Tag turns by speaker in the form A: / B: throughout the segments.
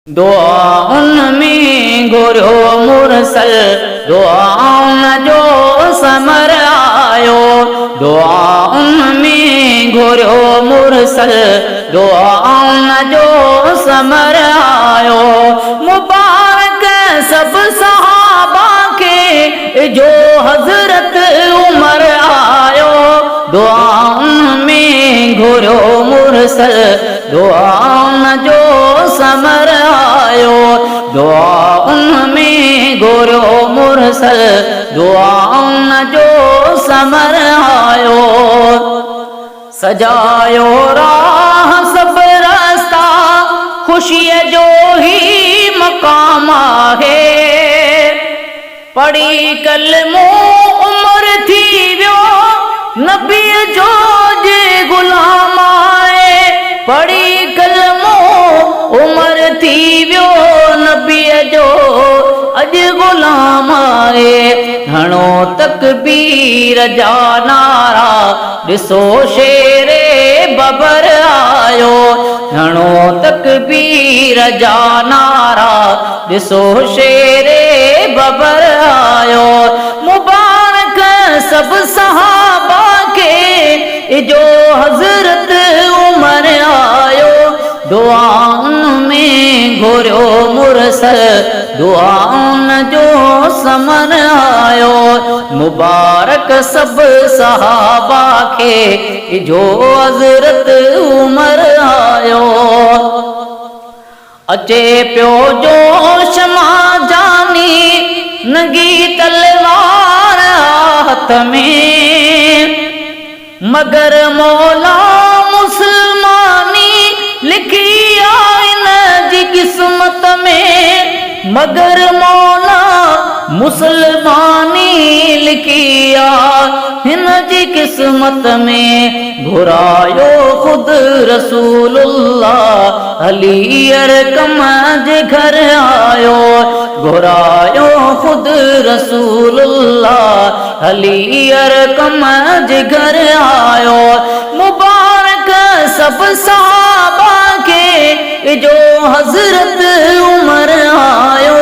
A: दुआउन में घुरियो मुरसल, दुआउन जो समर आयो। दुआउन में घुरियो मुरसल, दुआउन जो समर आयो। मुबारक सब सहाबा के जो हजरत उमर आयो। दुआउन में घुरियो मुरसल, दुआउन जो समर आयो। दुआउन में घुरियो मुरसल, दुआउन जो समर आयो। सजायो राह सब रास्ता, खुशीअ जो ही मकाम आहे। पढ़ी कलमो उमर थी वियो, नबीअ जो जे गुलाम आहे। पढ़ी कलमो उमर थी वियो, नबीअ जो अॼु गुलाम आहे। हणो तकबीर जा नारा, ॾिसो शेरे बबर आयो। हणो तकबीर जा नारा, ॾिसो शेरे बबर आयो। मुबारक सब सहाबा के जो हजरत उमर आयो। दुआउन में घुरियो मुरसल, दुआउन जो समर आयो। मुबारक सब सहाबा के जो हजरत उमर आयो। अचे पियो जोश मां जानी, नंगी तलवार हथ में। मगर मौला मुसलमानी लिखी आ इन जी किस्मत में। मगर मौला मुसलमानी लिखी आ हिन जी किस्मत में। घुरायो खुद रसूलुल्लाह, अली अरकम जे घर आयो। घुरायो खुद रसूलुल्लाह, अली अरकम जे घर आयो। मुबारक सब सहाबा के जो हजरत उमर आयो।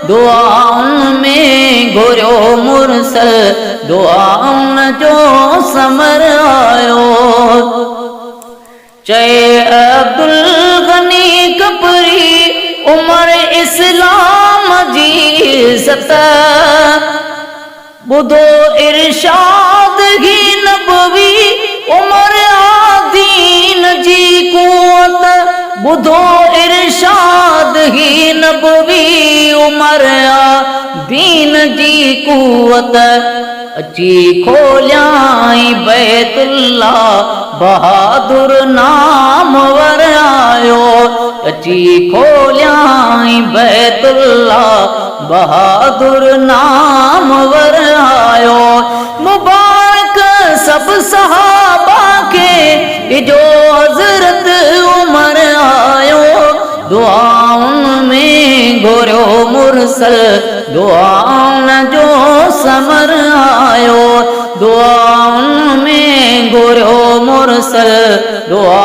A: दुआउन में घुरियो मुरसल, दुआउन जो समर आयो। चए अब्दुल गनी कपरी, उमर इस्लाम जी इज़्ज़त। ॿुधो इरशाद ही नबवी, उमर दीन जी कुवत। ॿुधो इरशाद ही नबवी, उमर दीन जी कुवत। अची खोलियाई बैतुल्लाह, बहादुर नामवर आयो। अची खोलियाई बैतुल्लाह, बहादुर नामवर आयो। मुबारक सब सहाबा के जो हजरत उमर आयो। दुआउन में घुरियो मुरसल, दुआउन जो समर आयो। दुआउन में घुरियो मुरसल, दुआ